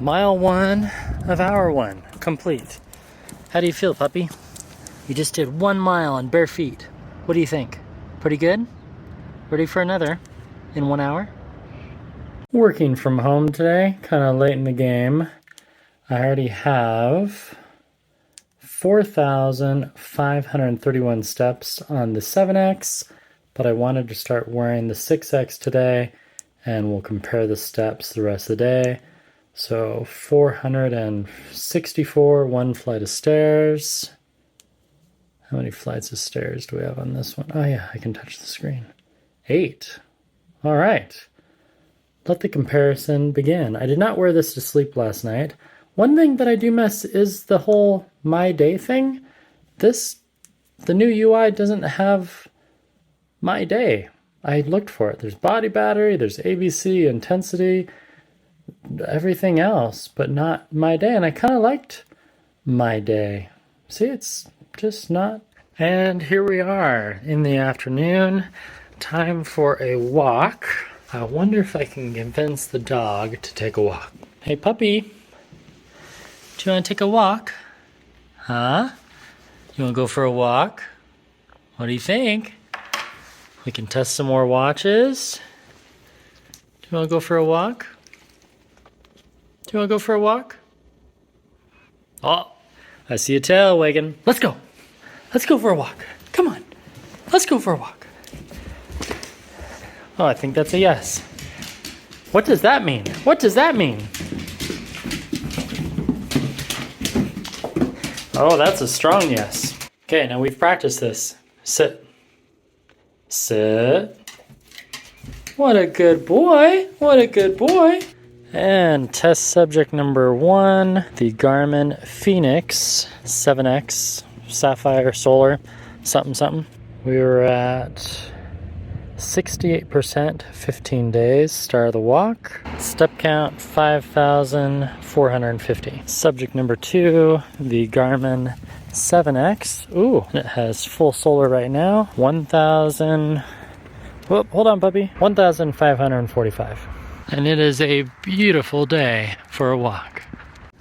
Mile 1 of hour 1 complete. How do you feel, puppy? You just did 1 mile on bare feet. What do you think? Pretty good? Ready for another in 1 hour? Working from home today, kind of late in the game. I already have 4,531 steps on the 7X, but I wanted to start wearing the 6X today, and we'll compare the steps the rest of the day. So 464, 1 flight of stairs. How many flights of stairs do we have on this one? Oh yeah, I can touch the screen. 8. All right. Let the comparison begin. I did not wear this to sleep last night. One thing that I do miss is the whole My Day thing. The new UI doesn't have My Day. I looked for it. There's body battery, there's ABC, intensity, everything else, but not My Day. And I kind of liked My Day. See, it's just not. And here we are in the afternoon. Time for a walk. I wonder if I can convince the dog to take a walk. Hey, puppy. Do you want to take a walk? Huh? You want to go for a walk? What do you think? We can test some more watches. Do you want to go for a walk? Do you want to go for a walk? Oh, I see a tail wagging. Let's go. Let's go for a walk. Come on. Let's go for a walk. Oh, I think that's a yes. What does that mean? What does that mean? Oh, that's a strong yes. Okay, now we've practiced this. Sit. Sit. What a good boy. What a good boy. And test subject number 1, the Garmin Fēnix 7X Sapphire Solar something something. We were at 68%, 15 days, start of the walk. Step count 5,450. Subject number 2, the Garmin 7X. Ooh, it has full solar right now. 1,000. Whoop, hold on, puppy. 1,545. And it is a beautiful day for a walk.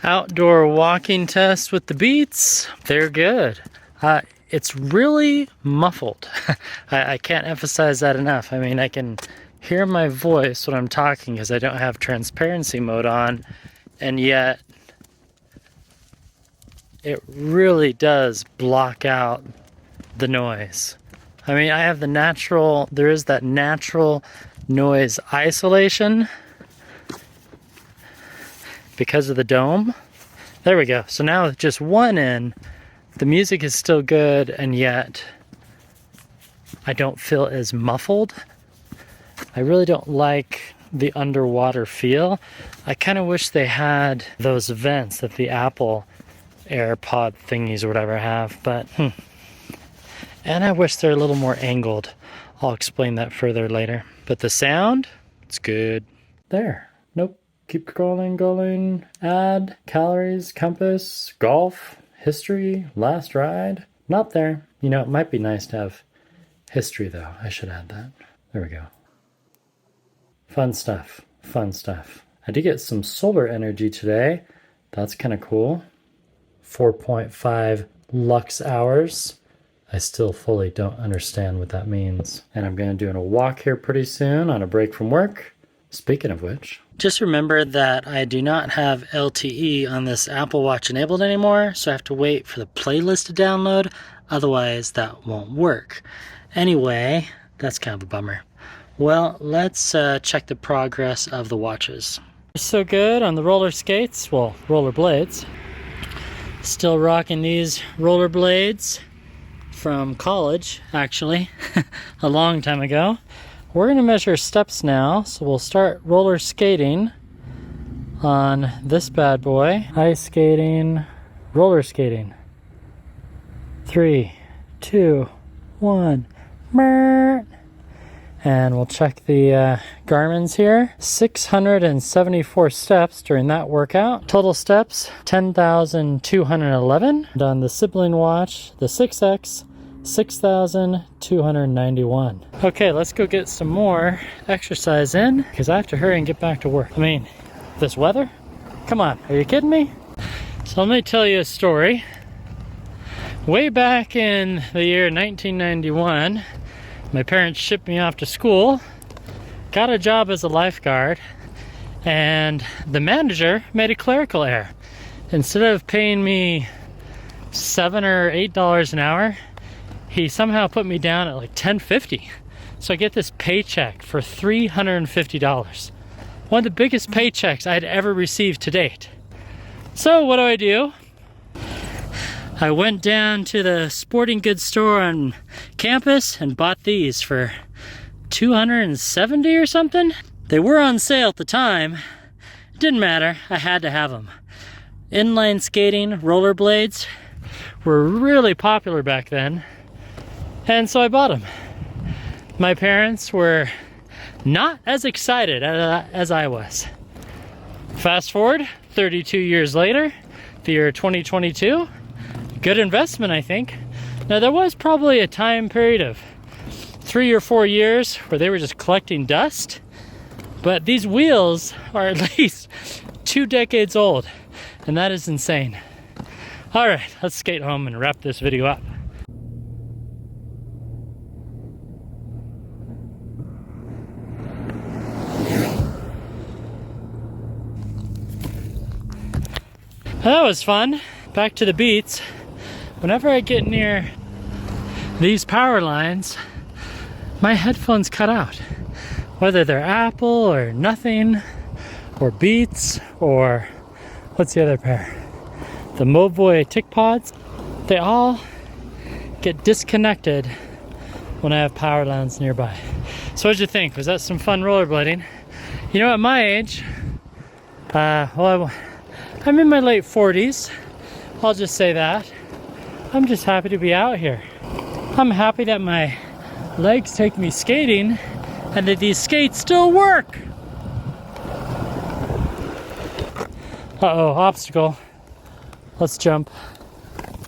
Outdoor walking test with the Beats. They're good. It's really muffled. I can't emphasize that enough. I mean, I can hear my voice when I'm talking because I don't have transparency mode on, and yet it really does block out the noise. I mean, I have there is that natural noise isolation because of the dome. There we go. So now with just one in, the music is still good, and yet I don't feel as muffled. I really don't like the underwater feel. I kind of wish they had those vents that the Apple AirPod thingies or whatever have, but and I wish they're a little more angled. I'll explain that further later. But the sound, it's good. There. Nope. Keep scrolling, going. Add, calories, compass, golf, history, last ride. Not there. You know, it might be nice to have history though. I should add that. There we go. Fun stuff. Fun stuff. I did get some solar energy today. That's kind of cool. 4.5 lux hours. I still fully don't understand what that means. And I'm going to do a walk here pretty soon on a break from work. Speaking of which, just remember that I do not have LTE on this Apple Watch enabled anymore, so I have to wait for the playlist to download. Otherwise, that won't work. Anyway, that's kind of a bummer. Well, let's check the progress of the watches. So good on the roller skates, well, rollerblades. Still rocking these rollerblades from college, actually, a long time ago. We're going to measure steps now, so we'll start roller skating on this bad boy. Ice skating, roller skating. 3, 2, 1. And we'll check the Garmin's here. 674 steps during that workout. Total steps, 10,211. And on the sibling watch, the 6X, 6,291. Okay, let's go get some more exercise in because I have to hurry and get back to work. I mean, this weather, Come on, are you kidding me? So let me tell you a story. Way back in the year 1991, my parents shipped me off to school, got a job as a lifeguard, and the manager made a clerical error. Instead of paying me $7 or $8 an hour, he somehow put me down at like $10.50. So I get this paycheck for $350. One of the biggest paychecks I'd ever received to date. So what do? I went down to the sporting goods store on campus and bought these for $270 or something. They were on sale at the time. It didn't matter, I had to have them. Inline skating, rollerblades were really popular back then. And so I bought them. My parents were not as excited as I was. Fast forward 32 years later, the year 2022, good investment, I think. Now there was probably a time period of 3 or 4 years where they were just collecting dust, but these wheels are at least 2 decades old, and that is insane. All right, let's skate home and wrap this video up. That was fun. Back to the beats. Whenever I get near these power lines, my headphones cut out. Whether they're Apple or Nothing or Beats or what's the other pair? The Movoy Tick Pods. They all get disconnected when I have power lines nearby. So what'd you think? Was that some fun rollerblading? You know, at my age, I'm in my late 40s. I'll just say that. I'm just happy to be out here. I'm happy that my legs take me skating and that these skates still work. Uh-oh, obstacle. Let's jump.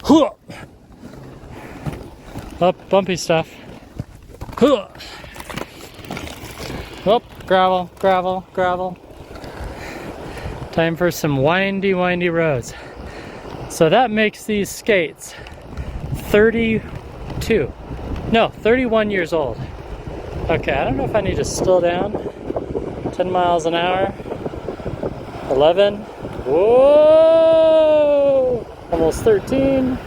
Oh, bumpy stuff. Oh, gravel, gravel, gravel. Time for some windy roads. So that makes these skates 31 years old. Okay, I don't know if I need to slow down. 10 miles an hour. 11. Whoa! Almost 13.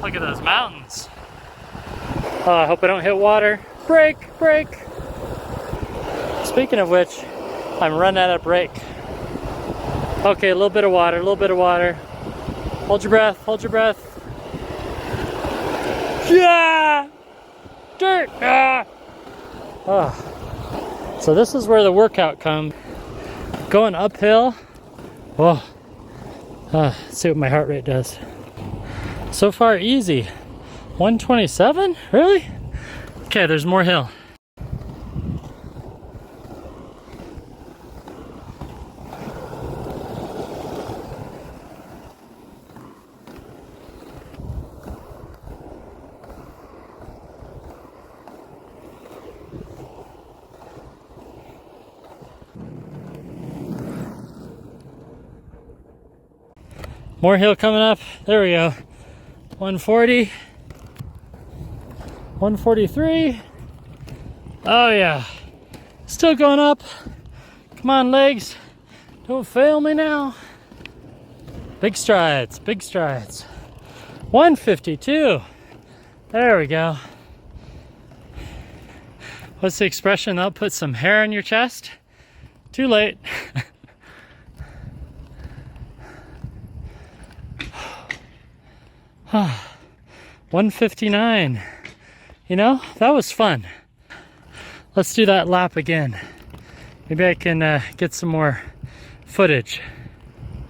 Look at those mountains. Oh, I hope I don't hit water. Brake, brake. Speaking of which, I'm running out of brake. Okay, a little bit of water, a little bit of water. Hold your breath, hold your breath. Yeah! Dirt! Ah! Oh. So this is where the workout comes. Going uphill. Oh. Let's see what my heart rate does. So far, easy. 127? Really? Okay, there's more hill. More hill coming up. There we go. 140. 143. Oh yeah. Still going up. Come on, legs. Don't fail me now. Big strides, big strides. 152. There we go. What's the expression? That'll put some hair on your chest. Too late. 159. You know, that was fun. Let's do that lap again. Maybe I can get some more footage.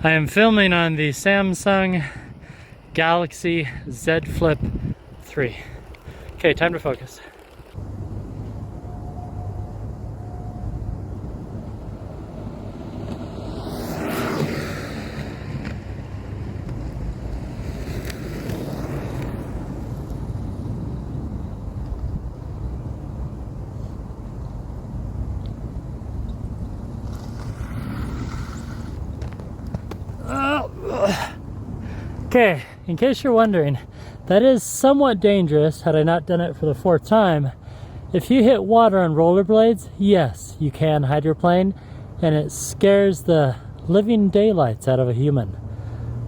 I am filming on the Samsung Galaxy Zed Flip3. Okay, time to focus. Okay, in case you're wondering, that is somewhat dangerous had I not done it for the 4th time. If you hit water on rollerblades, yes, you can hydroplane, and it scares the living daylights out of a human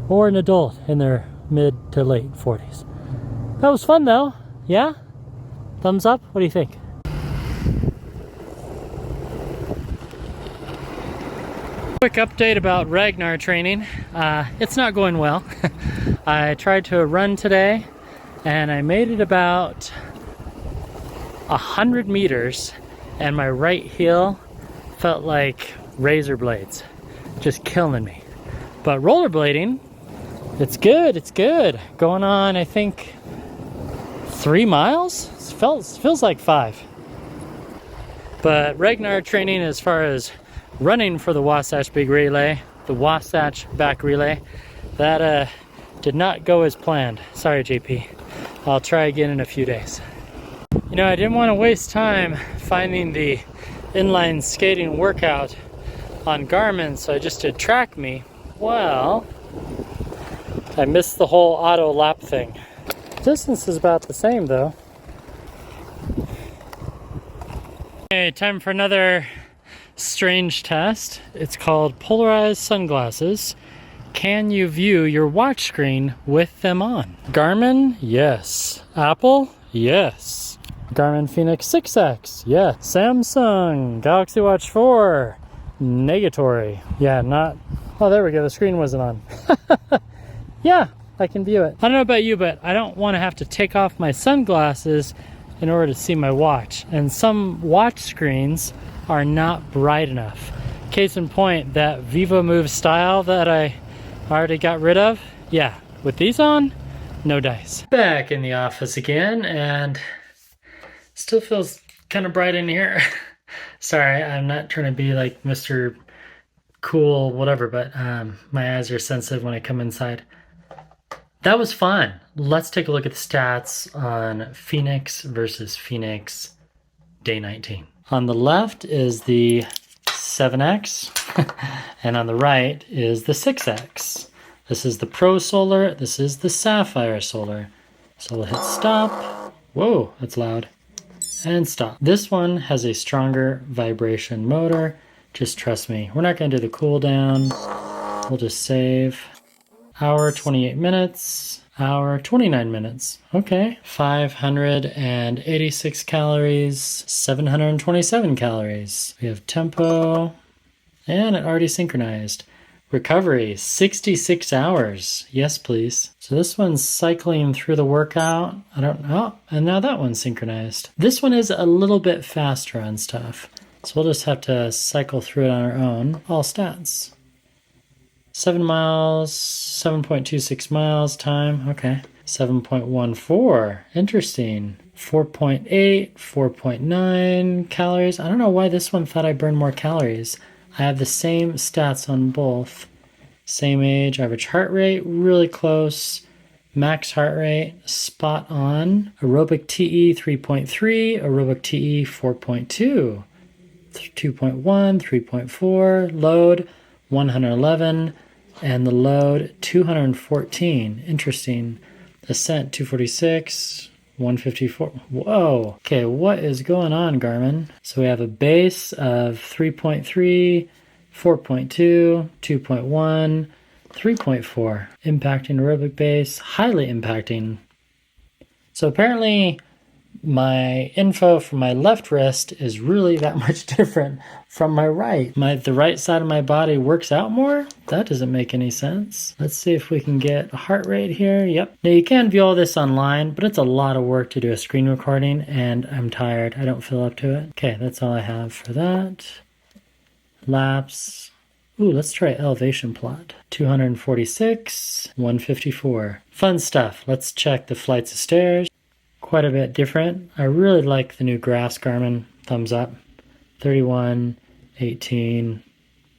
or an adult in their mid to late 40s. That was fun though, yeah? Thumbs up? What do you think? Quick update about Ragnar Training. It's not going well. I tried to run today and I made it about 100 meters and my right heel felt like razor blades, just killing me. But rollerblading, it's good. Going on, I think, 3 miles? Feels like 5. But Ragnar Training, as far as running for the Wasatch Big Relay, the Wasatch Back Relay, that did not go as planned. Sorry, JP. I'll try again in a few days. You know, I didn't want to waste time finding the inline skating workout on Garmin, so I just did Track Me. Well, I missed the whole auto lap thing. Distance is about the same though. Okay, time for another strange test. It's called Polarized Sunglasses. Can you view your watch screen with them on? Garmin, yes. Apple, yes. Garmin Fēnix 6X, yes. Samsung Galaxy Watch 4, negatory. Yeah, not, oh there we go, the screen wasn't on. Yeah, I can view it. I don't know about you, but I don't want to have to take off my sunglasses in order to see my watch. And some watch screens are not bright enough. Case in point, that VivoMove style that I already got rid of, yeah, with these on, no dice. Back in the office again, and still feels kind of bright in here. Sorry, I'm not trying to be like Mr. Cool, whatever, but my eyes are sensitive when I come inside. That was fun. Let's take a look at the stats on Fēnix versus Fēnix day 19. On the left is the 7X, and on the right is the 6X. This is the Pro Solar, this is the Sapphire Solar. So we'll hit stop. Whoa, that's loud. And stop. This one has a stronger vibration motor. Just trust me. We're not going to do the cool down. We'll just save. Hour 28 minutes. Hour 29 minutes. Okay. 586 calories. 727 calories. We have tempo. And it already synchronized. Recovery, 66 hours. Yes, please. So this one's cycling through the workout. I don't know. And now that one's synchronized. This one is a little bit faster on stuff. So we'll just have to cycle through it on our own. All stats. 7 miles, 7.26 miles time. Okay. 7.14. Interesting. 4.8, 4.9 calories. I don't know why this one thought I burned more calories. I have the same stats on both. Same age, average heart rate, really close. Max heart rate, spot on. Aerobic TE 3.3, aerobic TE 4.2, 2.1, 3.4, load 111, and the load 214. Interesting. Ascent 246. 154. Whoa. Okay, what is going on, Garmin? So we have a base of 3.3, 4.2, 2.1, 3.4. Impacting aerobic base, highly impacting. So apparently my info from my left wrist is really that much different from my right. The right side of my body works out more? That doesn't make any sense. Let's see if we can get a heart rate here. Yep. Now you can view all this online, but it's a lot of work to do a screen recording and I'm tired. I don't feel up to it. Okay, that's all I have for that. Laps. Ooh, let's try elevation plot. 246, 154. Fun stuff. Let's check the flights of stairs. Quite a bit different. I really like the new graphs, Garmin. Thumbs up. 31, 18,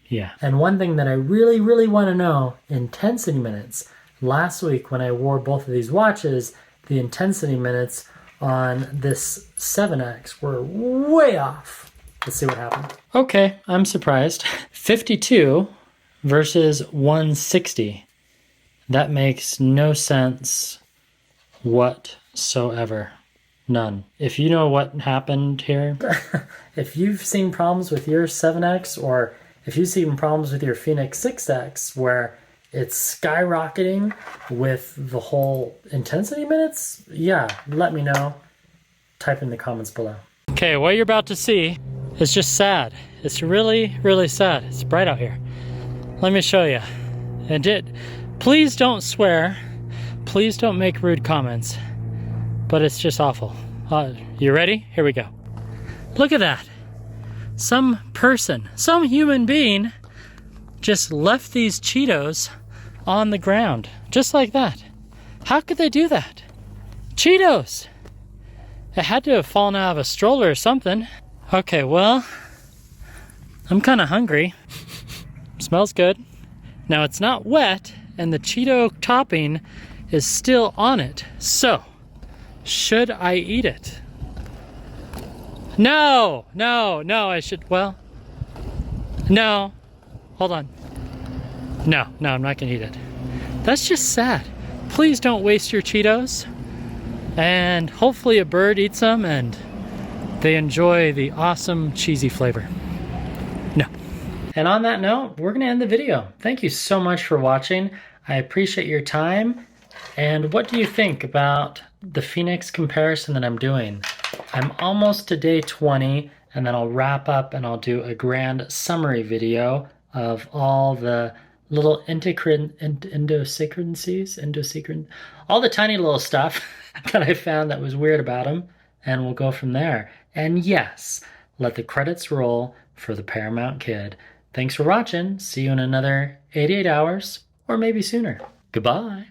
yeah. And one thing that I really want to know, intensity minutes. Last week when I wore both of these watches, the intensity minutes on this 7X were way off. Let's see what happened. Okay, I'm surprised. 52 versus 160. That makes no sense whatsoever. None. If you know what happened here, if you've seen problems with your 7X, or if you've seen problems with your Fēnix 6X where it's skyrocketing with the whole intensity minutes, yeah, let me know. Type in the comments below. Okay, what you're about to see is just sad. It's really, really sad. It's bright out here. Let me show you. Please don't swear. Please don't make rude comments. But it's just awful. You ready? Here we go. Look at that. Some person, some human being just left these Cheetos on the ground. Just like that. How could they do that? Cheetos! It had to have fallen out of a stroller or something. Okay, well, I'm kind of hungry. Smells good. Now it's not wet, and the Cheeto topping is still on it. So, should I eat it? No, I should, well, no, hold on. No, I'm not gonna eat it. That's just sad. Please don't waste your Cheetos. And hopefully a bird eats them and they enjoy the awesome cheesy flavor. No. And on that note, we're gonna end the video. Thank you so much for watching. I appreciate your time. And what do you think about the Fēnix comparison that I'm doing? I'm almost to day 20, and then I'll wrap up and I'll do a grand summary video of all the little idiosyncrasies, all the tiny little stuff that I found that was weird about them, and we'll go from there. And yes, let the credits roll for the Paramount Kid. Thanks for watching. See you in another 88 hours, or maybe sooner. Goodbye.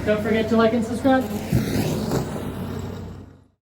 Don't forget to like and subscribe.